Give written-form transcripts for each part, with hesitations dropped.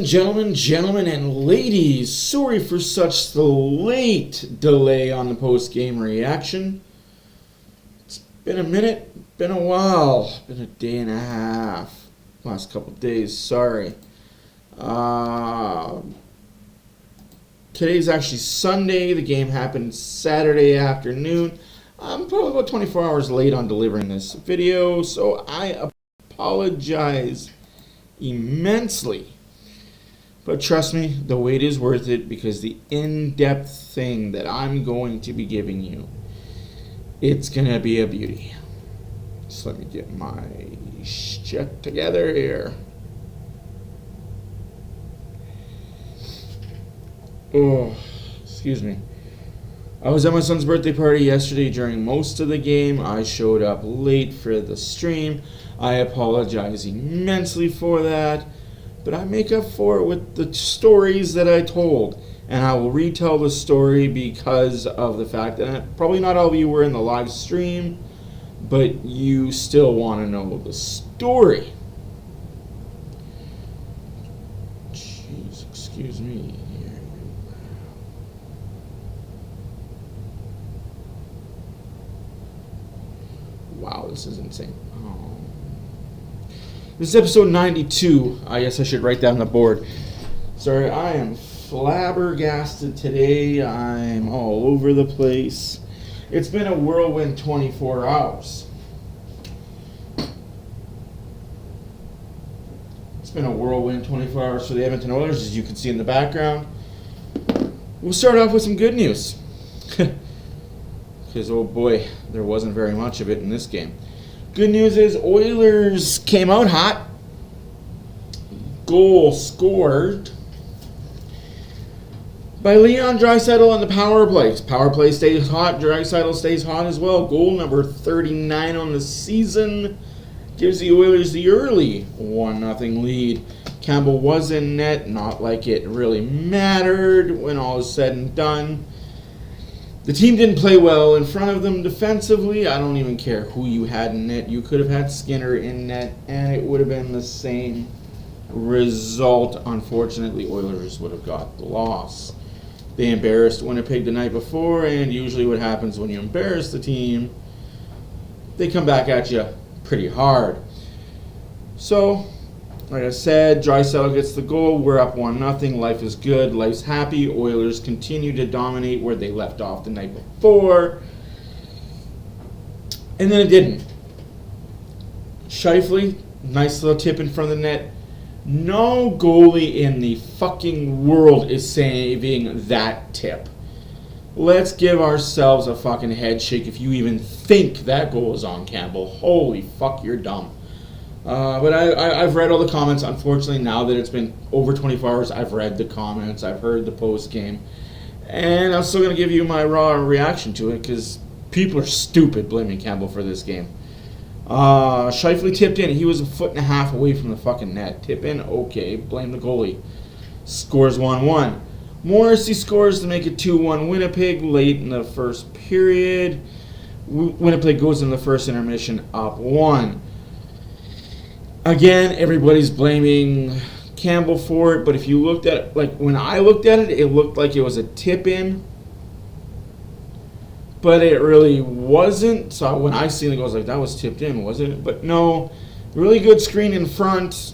Gentlemen, and ladies, sorry for such the late delay on the post-game reaction. It's been a minute, been a while, been a day and a half, last couple days, sorry. Today's actually Sunday, the game happened Saturday afternoon. I'm probably about 24 hours late on delivering this video, so I apologize immensely. But trust me, the wait is worth it because the in-depth thing that I'm going to be giving you, it's going to be a beauty. Just let me get my shit together here. Oh, excuse me. I was at my son's birthday party yesterday during most of the game. I showed up late for the stream. I apologize immensely for that. But I make up for it with the stories that I told. And I will retell the story because of the fact that probably not all of you were in the live stream, but you still want to know the story. Jeez, excuse me. Wow, this is insane. This is episode 92. I guess I should write that on the board. Sorry, I am flabbergasted today. I'm all over the place. It's been a whirlwind 24 hours. It's been a whirlwind 24 hours for the Edmonton Oilers, as you can see in the background. We'll start off with some good news. Because, oh boy, there wasn't very much of it in this game. Good news is Oilers came out hot. Goal scored by Leon Draisaitl on the power play. Power play stays hot. Draisaitl stays hot as well. Goal number 39 on the season gives the Oilers the early 1-0 lead. Campbell was in net. Not like it really mattered when all is said and done. The team didn't play well in front of them defensively. I don't even care who you had in net. You could have had Skinner in net, and it would have been the same result. Unfortunately, Oilers would have got the loss. They embarrassed Winnipeg the night before, and usually what happens when you embarrass the team, they come back at you pretty hard. So, like I said, Draisaitl gets the goal. We're up 1-0. Life is good. Life's happy. Oilers continue to dominate where they left off the night before. And then it didn't. Scheifele, nice little tip in front of the net. No goalie in the fucking world is saving that tip. Let's give ourselves a fucking head shake if you even think that goal is on Campbell. Holy fuck, you're dumb. But I've read all the comments. Unfortunately, now that it's been over 24 hours, I've read the comments. I've heard the post game. And I'm still going to give you my raw reaction to it because people are stupid blaming Campbell for this game. Scheifele tipped in. He was a foot and a half away from the fucking net. Tip in, okay. Blame the goalie. Scores 1-1. Morrissey scores to make it 2-1 Winnipeg late in the first period. Winnipeg goes in the first intermission up 1. Again, everybody's blaming Campbell for it, but if you looked at it, like when I looked at it, it looked like it was a tip-in, but it really wasn't. So when I seen it, I was like, that was tipped in, wasn't it? But no, really good screen in front.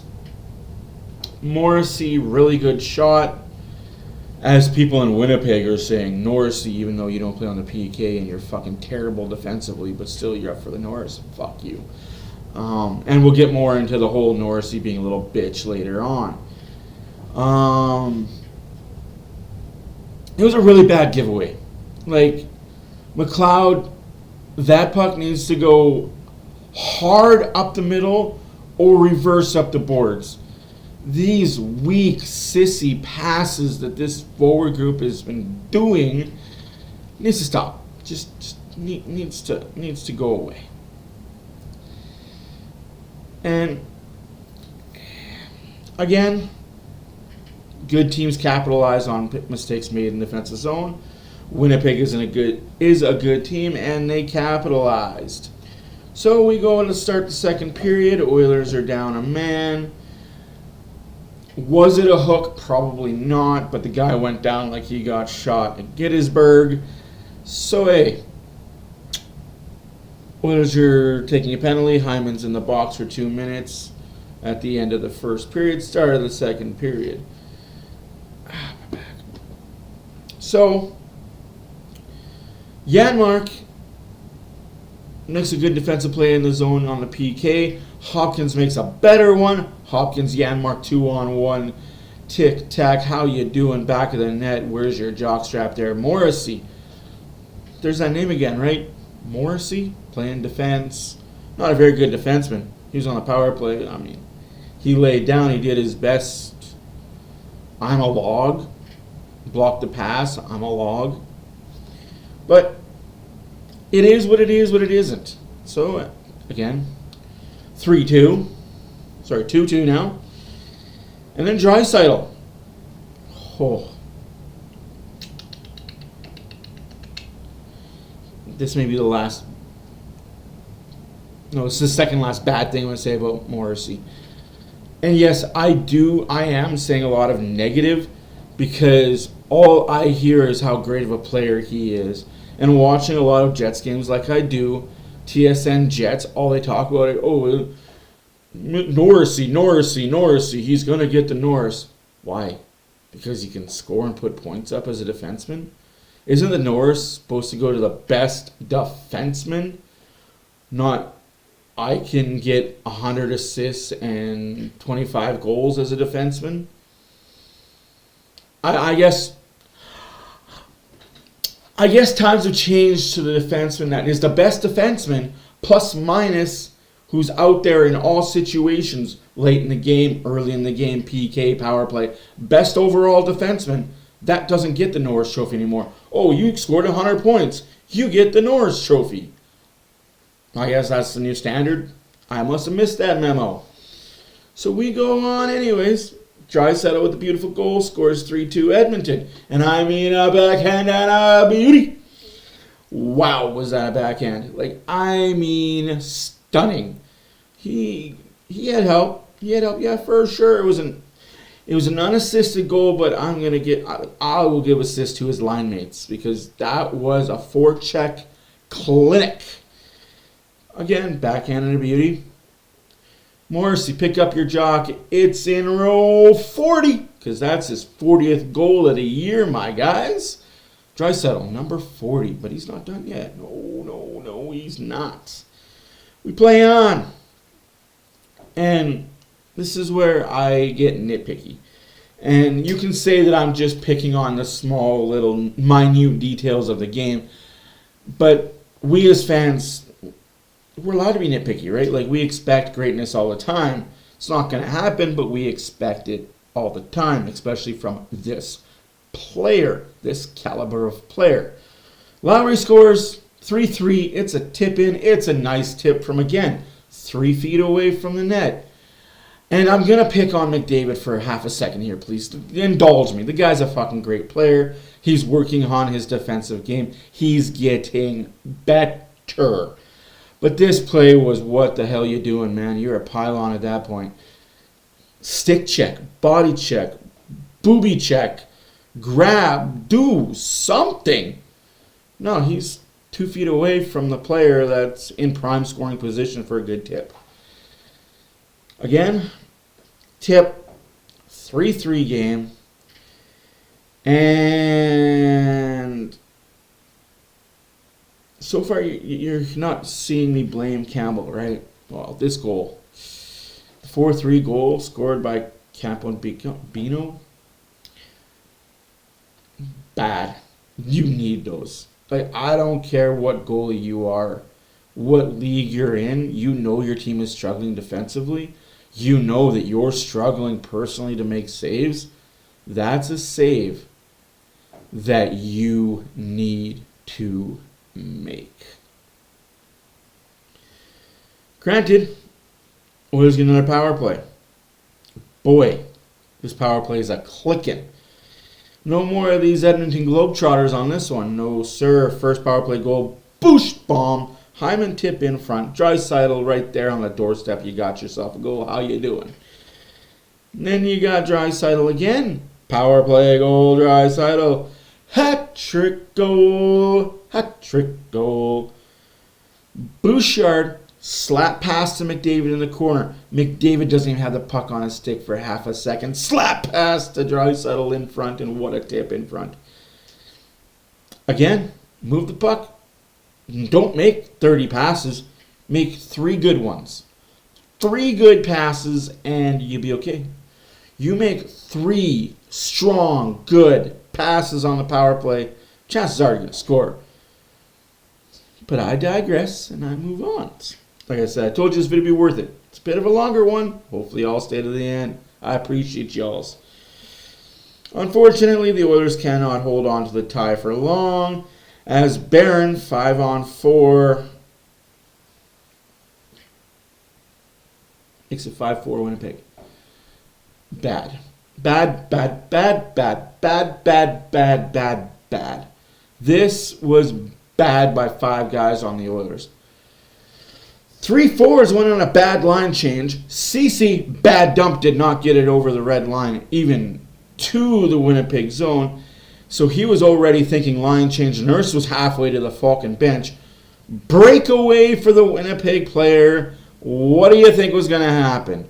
Morrissey, really good shot. As people in Winnipeg are saying, Morrissey, even though you don't play on the PK and you're fucking terrible defensively, but still you're up for the Norris. Fuck you. And we'll get more into the whole Norrisy being a little bitch later on. It was a really bad giveaway. Like, McLeod, that puck needs to go hard up the middle or reverse up the boards. These weak, sissy passes that this forward group has been doing needs to stop. Just needs to go away. And again, good teams capitalize on mistakes made in the defensive zone. Winnipeg is a good team, and they capitalized. So we go in to start the second period. Oilers are down a man. Was it a hook? Probably not, but the guy went down like he got shot at Gettysburg. So, hey, Oilers are taking a penalty. Hyman's in the box for 2 minutes at the end of the first period, start of the second period. My back. So, Janmark makes a good defensive play in the zone on the PK. Hopkins makes a better one. Hopkins, Janmark 2-on-1. Tic-tac, how you doing? Back of the net. Where's your jockstrap there? Morrissey. There's that name again, right? Morrissey, playing defense. Not a very good defenseman. He was on the power play. I mean, he laid down. He did his best. I'm a log. Blocked the pass. I'm a log. But it is what it is, what it isn't. So, again, 3-2. Sorry, 2-2 now. And then Draisaitl. Oh. This may be the last. No, this is the second last bad thing I want to say about Morrissey. And yes, I am saying a lot of negative because all I hear is how great of a player he is. And watching a lot of Jets games like I do, TSN Jets, all they talk about is, Norrisy, he's going to get the Norris. Why? Because he can score and put points up as a defenseman? Isn't the Norris supposed to go to the best defenseman? Not, I can get 100 assists and 25 goals as a defenseman? I guess times have changed to the defenseman that is the best defenseman, plus minus, who's out there in all situations, late in the game, early in the game, PK, power play. Best overall defenseman, that doesn't get the Norris Trophy anymore. Oh, you scored 100 points. You get the Norris Trophy. I guess that's the new standard. I must have missed that memo. So we go on anyways. Draisaitl with a beautiful goal, scores 3-2 Edmonton. And I mean a backhand and a beauty. Wow, was that a backhand. I mean, stunning. He had help. Yeah, for sure. It was an unassisted goal, but I will give assist to his line mates because that was a forecheck clinic. Again, backhand and a beauty. Morrissey, pick up your jock. It's in row 40 because that's his 40th goal of the year, my guys. Draisaitl, number 40, but he's not done yet. No, he's not. We play on. And this is where I get nitpicky. And you can say that I'm just picking on the small, little, minute details of the game. But we as fans, we're allowed to be nitpicky, right? We expect greatness all the time. It's not going to happen, but we expect it all the time, especially from this player, this caliber of player. Lowry scores 3-3. It's a tip in. It's a nice tip from, again, 3 feet away from the net. And I'm going to pick on McDavid for half a second here, please. Indulge me. The guy's a fucking great player. He's working on his defensive game. He's getting better. But this play was, what the hell you doing, man? You're a pylon at that point. Stick check, body check, booby check, grab, do something. No, he's 2 feet away from the player that's in prime scoring position for a good tip. Again, tip, 3-3 game. And so far, you're not seeing me blame Campbell, right? Well, this goal. The 4-3 goal scored by Campo Bino. Bad. You need those. I don't care what goalie you are, what league you're in. You know your team is struggling defensively. You know that you're struggling personally to make saves. That's a save that you need to make. Granted, Oilers get another power play. Boy, this power play is a clicking. No more of these Edmonton Globetrotters on this one. No, sir. First power play goal. Boosh bomb. Hyman tip in front. Draisaitl right there on the doorstep. You got yourself a goal. How you doing? And then you got Draisaitl again. Power play goal, Draisaitl. Hat-trick goal. Hat-trick goal. Bouchard slap pass to McDavid in the corner. McDavid doesn't even have the puck on his stick for half a second. Slap pass to Draisaitl in front, and what a tip in front. Again, move the puck. Don't make 30 passes. Make 3 good ones. 3 good passes, and you'll be okay. You make 3 strong, good passes on the power play, chances are you're going to score. But I digress, and I move on. Like I said, I told you this video would be worth it. It's a bit of a longer one. Hopefully y'all stay to the end. I appreciate y'all's. Unfortunately, the Oilers cannot hold on to the tie for long, as Barron, 5-on-4, makes it 5-4 Winnipeg. Bad. Bad. This was bad by 5 guys on the Oilers. 3 forwards went on a bad line change. Ceci, bad dump, did not get it over the red line, even to the Winnipeg zone. So he was already thinking line change. Nurse was halfway to the Falcon bench. Breakaway for the Winnipeg Player. What do you think was going to happen?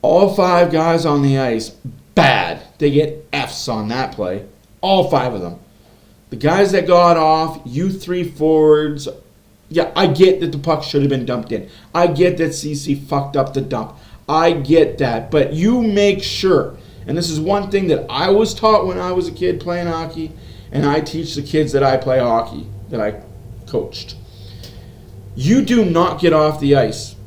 All 5 guys on the ice, bad. They get Fs on that play. All 5 of them. The guys that got off, you 3 forwards. Yeah, I get that the puck should have been dumped in. I get that CC fucked up the dump. I get that. But you make sure, and this is one thing that I was taught when I was a kid playing hockey, and I teach the kids that I play hockey, that I coached. You do not get off the ice.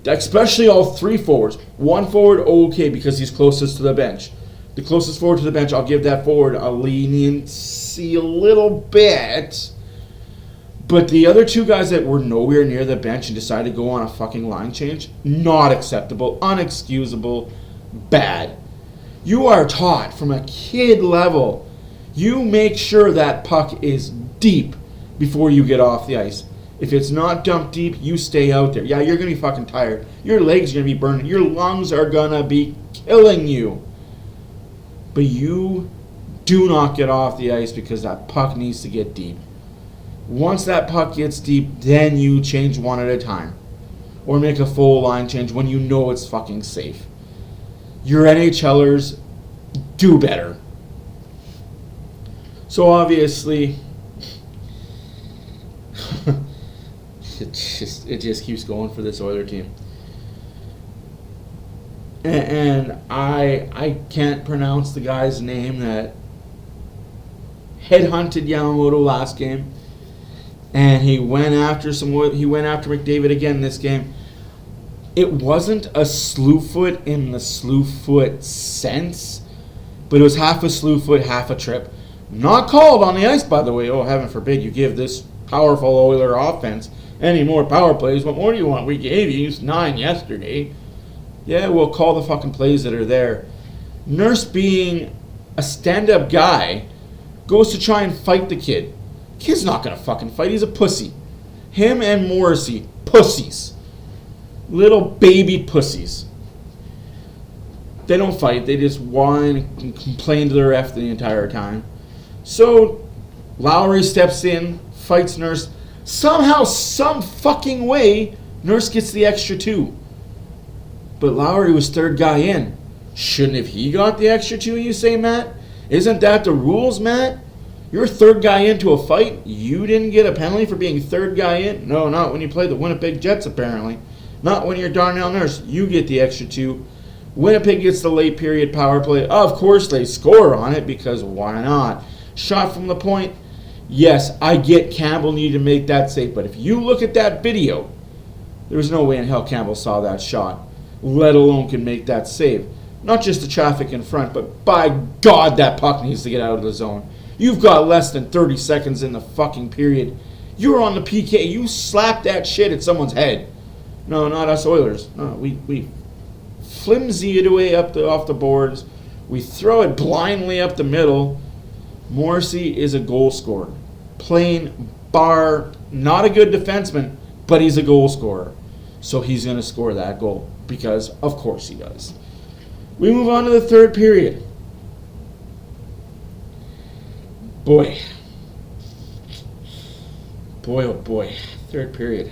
Especially all 3 forwards. 1 forward, okay, because he's closest to the bench. The closest forward to the bench, I'll give that forward a leniency a little bit. But the other 2 guys that were nowhere near the bench and decided to go on a fucking line change, not acceptable, unexcusable, bad. You are taught from a kid level, you make sure that puck is deep before you get off the ice. If it's not dumped deep, you stay out there. Yeah, you're going to be fucking tired. Your legs are going to be burning. Your lungs are going to be killing you. But you do not get off the ice because that puck needs to get deep. Once that puck gets deep, then you change one at a time. Or make a full line change when you know it's fucking safe. Your NHLers do better. So obviously, it just keeps going for this Oiler team. And I can't pronounce the guy's name that headhunted Yamamoto last game. And he went after McDavid again this game. It wasn't a slew foot in the slew foot sense, but it was half a slew foot, half a trip. Not called on the ice, by the way. Oh, heaven forbid you give this powerful Oiler offense any more power plays. What more do you want? We gave you 9 yesterday. Yeah, we'll call the fucking plays that are there. Nurse, being a stand-up guy, goes to try and fight the kid. Kid's not going to fucking fight. He's a pussy. Him and Morrissey, pussies. Little baby pussies. They don't fight. They just whine and complain to the ref the entire time. So Lowry steps in, fights Nurse. Somehow, some fucking way, Nurse gets the extra 2. But Lowry was 3rd guy in. Shouldn't have he got the extra 2, you say, Matt? Isn't that the rules, Matt? You're 3rd guy into a fight. You didn't get a penalty for being 3rd guy in? No, not when you play the Winnipeg Jets, apparently. Not when you're Darnell Nurse. You get the extra 2. Winnipeg gets the late period power play. Of course they score on it, because why not? Shot from the point. Yes, I get Campbell needed to make that save, but if you look at that video, there was no way in hell Campbell saw that shot, let alone can make that save. Not just the traffic in front, but by God, that puck needs to get out of the zone. You've got less than 30 seconds in the fucking period. You're on the PK. You slap that shit at someone's head. No, not us Oilers. No, we flimsy it away off the boards. We throw it blindly up the middle. Morrissey is a goal scorer. Plain bar, not a good defenseman, but he's a goal scorer. So he's going to score that goal because, of course, he does. We move on to the third period. Boy, oh boy. Third period.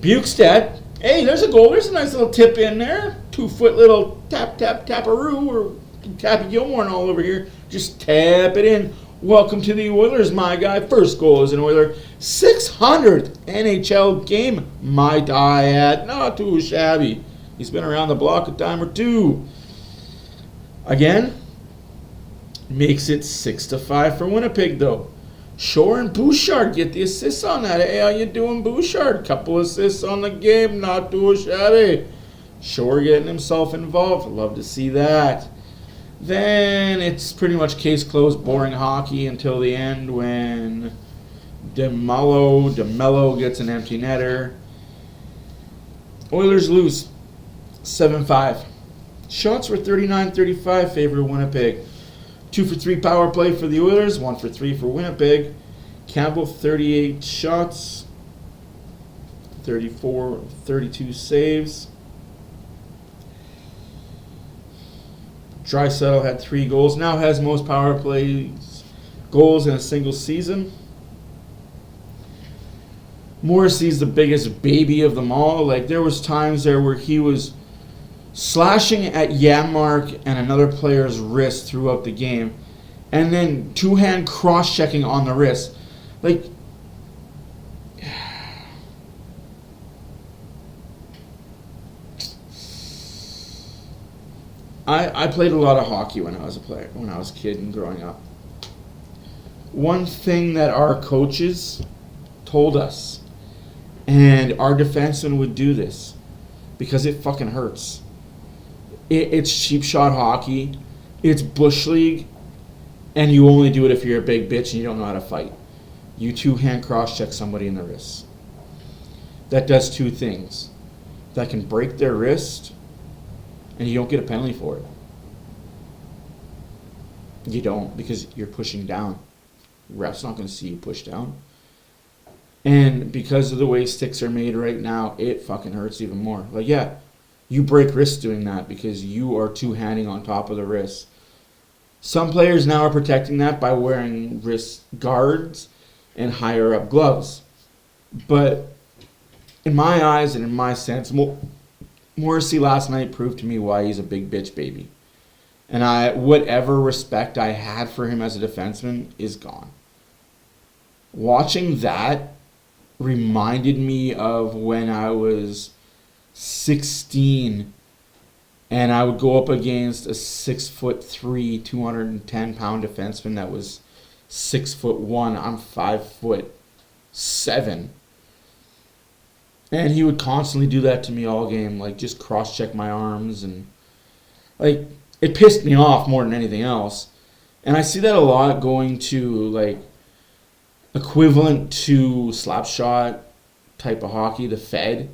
Bukestad. Hey, there's a goal. There's a nice little tip in there. 2-foot little taparoo, or Tappy Gilmore and all over here. Just tap it in. Welcome to the Oilers, my guy. First goal as an Oiler. 600th NHL game, might I add. Not too shabby. He's been around the block a time or two. Again, makes it 6-5 for Winnipeg, though. Shore and Bouchard get the assists on that. Hey, how you doing, Bouchard? Couple assists on the game, not too shabby. Shore getting himself involved. Love to see that. Then it's pretty much case closed, boring hockey until the end when DeMello gets an empty netter. Oilers lose 7-5. Shots were 39-35 favor Winnipeg. 2 for 3 power play for the Oilers, 1 for 3 for Winnipeg. Campbell 38 shots, 32 saves. Draisaitl had 3 goals, now has most power plays goals in a single season. Morrissey's the biggest baby of them all. Like, there was times there where he was slashing at Janmark and another player's wrist throughout the game, and then two-hand cross-checking on the wrist. Like, I played a lot of hockey when I was a kid and growing up. One thing that our coaches told us, and our defensemen would do this, because it fucking hurts. It's cheap shot hockey. It's bush league. And you only do it if you're a big bitch and you don't know how to fight. You two-hand cross-check somebody in the wrist. That does 2 things. That can break their wrist, and you don't get a penalty for it. You don't, because you're pushing down. Ref's not going to see you push down. And because of the way sticks are made right now, it fucking hurts even more. Like, yeah, you break wrists doing that because you are two-handing on top of the wrist. Some players now are protecting that by wearing wrist guards and higher-up gloves. But in my eyes and in my sense, Morrissey last night proved to me why he's a big bitch baby. And whatever respect I had for him as a defenseman is gone. Watching that reminded me of when I was 16 and I would go up against a 6'3", 210-pound defenseman that was 6'1". I'm 5'7". And he would constantly do that to me all game, like just cross-check my arms, and like it pissed me off more than anything else. And I see that a lot going to like equivalent to slap shot type of hockey, the Fed.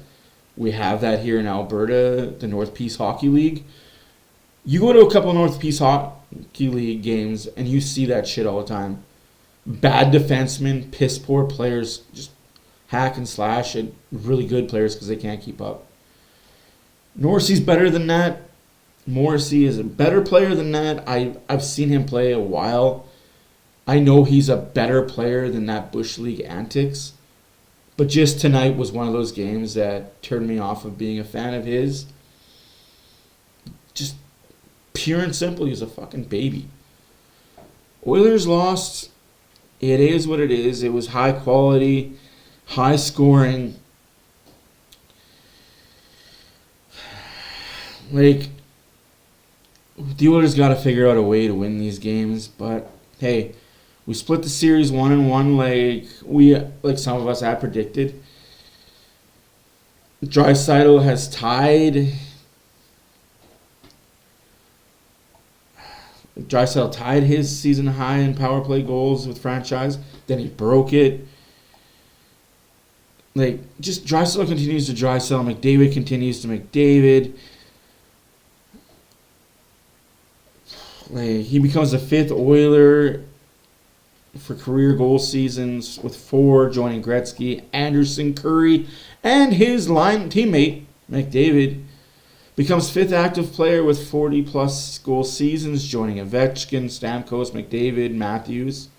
We have that here in Alberta, the North Peace Hockey League. You go to a couple of North Peace Hockey League games and you see that shit all the time. Bad defensemen, piss poor players, just hack and slash at really good players because they can't keep up. Morrissey's better than that. Morrissey is a better player than that. I've seen him play a while. I know he's a better player than that Bush League antics. But just tonight was one of those games that turned me off of being a fan of his. Just pure and simple, he's a fucking baby. Oilers lost. It is what it is. It was high quality, high scoring. Like, the Oilers got to figure out a way to win these games. But, hey, we split the series 1-1 like some of us had predicted. Draisaitl has tied. Draisaitl tied his season high in power play goals with franchise. Then he broke it. Like, just Draisaitl continues to Draisaitl. McDavid continues to McDavid. Like, he becomes the 5th Oiler. for career goal seasons with 4, joining Gretzky, Anderson, Curry, and his line teammate, McDavid. Becomes 5th active player with 40-plus goal seasons, joining Ovechkin, Stamkos, McDavid, Matthews.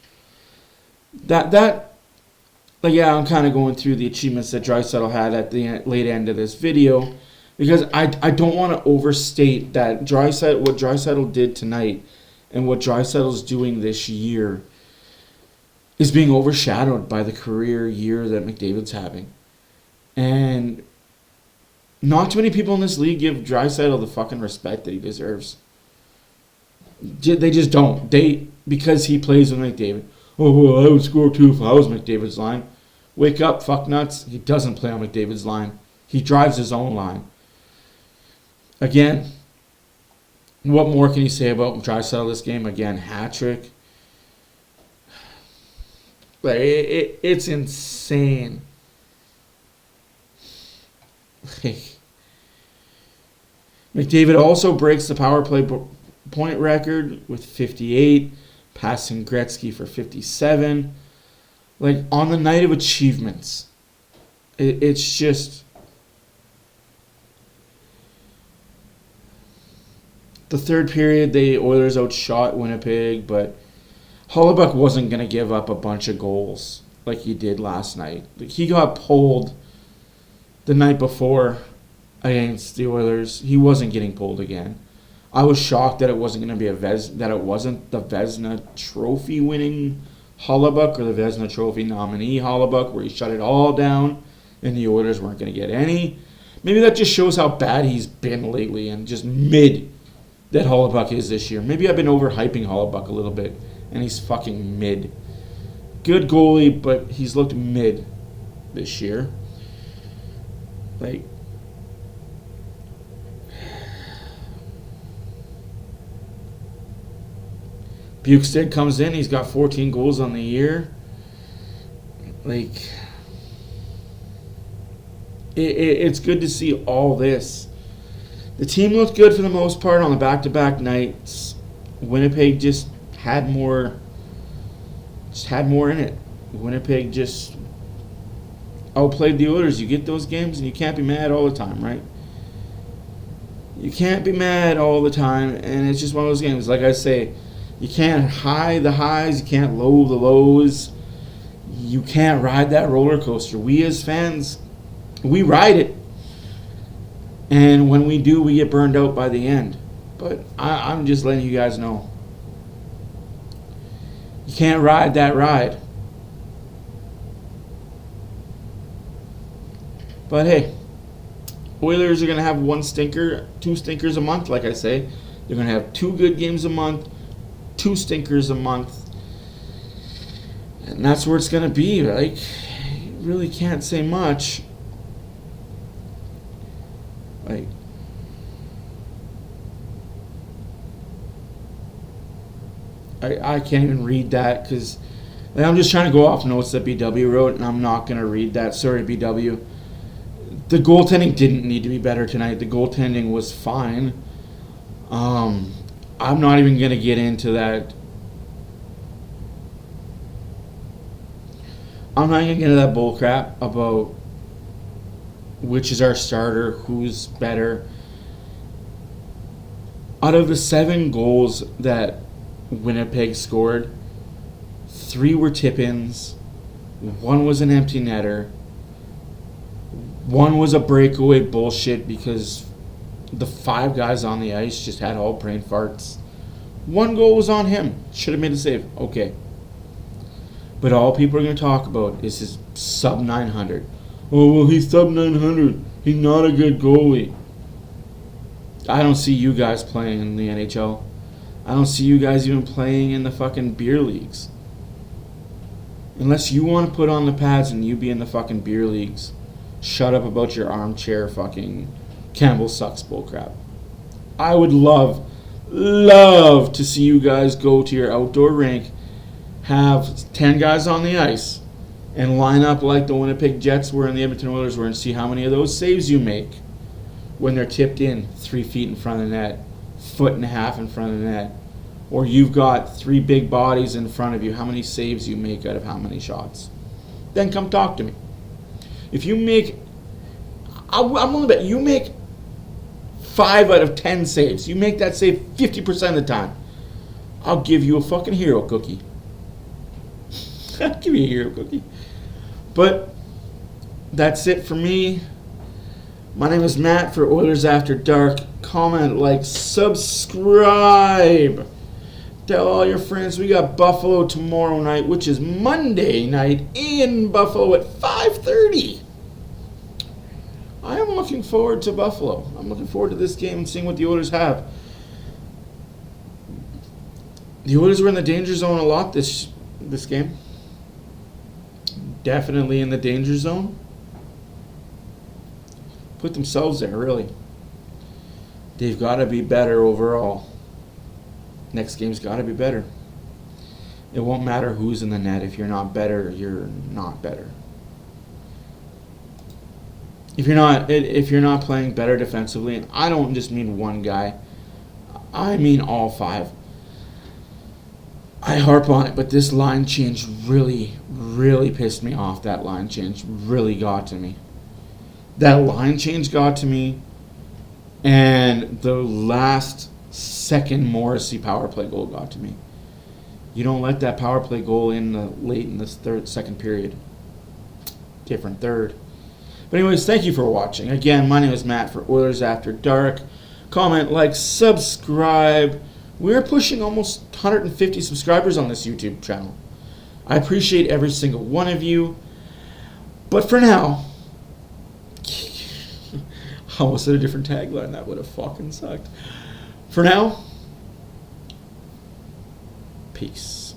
I'm kind of going through the achievements that Draisaitl had at the late end of this video, because I don't want to overstate that what Draisaitl did tonight and what Draisaitl's doing this year is being overshadowed by the career year that McDavid's having. And not too many people in this league give Draisaitl the fucking respect that he deserves. They just don't. Because he plays with McDavid. Oh, well, I would score too if I was McDavid's line. Wake up, fucknuts. He doesn't play on McDavid's line. He drives his own line. Again, what more can you say about Draisaitl this game? Again, hat-trick. But it's insane. McDavid also breaks the power play point record with 58, passing Gretzky for 57. On the night of achievements, it's just the third period. The Oilers outshot Winnipeg, but Hellebuyck wasn't going to give up a bunch of goals like he did last night. He got pulled the night before against the Oilers. He wasn't getting pulled again. I was shocked that it wasn't going to be that it wasn't the Vezina Trophy winning Hellebuyck or the Vezina Trophy nominee Hellebuyck, where he shut it all down and the Oilers weren't going to get any. Maybe that just shows how bad he's been lately and just mid that Hellebuyck is this year. Maybe I've been overhyping Hellebuyck a little bit and he's fucking mid. Good goalie, but he's looked mid this year. Bukestad comes in. He's got 14 goals on the year. It's good to see all this. The team looked good for the most part on the back-to-back nights. Winnipeg just had more in it. Winnipeg just outplayed the Oilers. You get those games and you can't be mad all the time, right? You can't be mad all the time, and it's just one of those games. Like I say, you can't high the highs, you can't low the lows. You can't ride that roller coaster. We as fans, we ride it. And when we do, we get burned out by the end. But I'm just letting you guys know. You can't ride that ride. But hey, Oilers are going to have two stinkers a month, like I say. They're going to have 2 good games a month, 2 stinkers a month. And that's where it's going to be. You really can't say much. I can't even read that because I'm just trying to go off notes that BW wrote, and I'm not going to read that. Sorry, BW. The goaltending didn't need to be better tonight. The goaltending was fine. I'm not even going to get into that. I'm not going to get into that bullcrap about which is our starter, who's better. Out of the 7 goals that Winnipeg scored, 3 were tip-ins, 1 was an empty netter, 1 was a breakaway bullshit because the 5 guys on the ice just had all brain farts. 1 goal was on him. Should have made a save. Okay. But all people are going to talk about is his sub 900. Oh, well, he's sub 900. He's not a good goalie. I don't see you guys playing in the NHL. I don't see you guys even playing in the fucking beer leagues. Unless you want to put on the pads and you be in the fucking beer leagues, shut up about your armchair fucking Campbell sucks bullcrap. I would love to see you guys go to your outdoor rink, have 10 guys on the ice, and line up like the Winnipeg Jets were and the Edmonton Oilers were and see how many of those saves you make when they're tipped in 3 feet in front of the net, 1.5 feet in front of the net, or you've got 3 big bodies in front of you, how many saves you make out of how many shots. Then come talk to me. If you make, I'm willing to bet you make 5 out of 10 saves. You make that save 50% of the time. I'll give you a fucking hero cookie. I'll give you a hero cookie. But that's it for me. My name is Matt for Oilers After Dark. Comment, like, subscribe. Tell all your friends we got Buffalo tomorrow night, which is Monday night in Buffalo at 5:30. I am looking forward to Buffalo. I'm looking forward to this game and seeing what the Oilers have. The Oilers were in the danger zone a lot this game. Definitely in the danger zone. Put themselves there, really. They've got to be better overall. Next game's got to be better. It won't matter who's in the net. If you're not better, you're not better. If you're not playing better defensively, and I don't just mean one guy, I mean all 5. I harp on it, but this line change really, really pissed me off. That line change really got to me. That line change got to me, and the last second Morrissey power play goal got to me. You don't let that power play goal in late in this second period. Different third. But anyways, thank you for watching. Again, my name is Matt for Oilers After Dark. Comment, like, subscribe. We're pushing almost 150 subscribers on this YouTube channel. I appreciate every single one of you. But for now, I almost said a different tagline. That would have fucking sucked. For now, peace.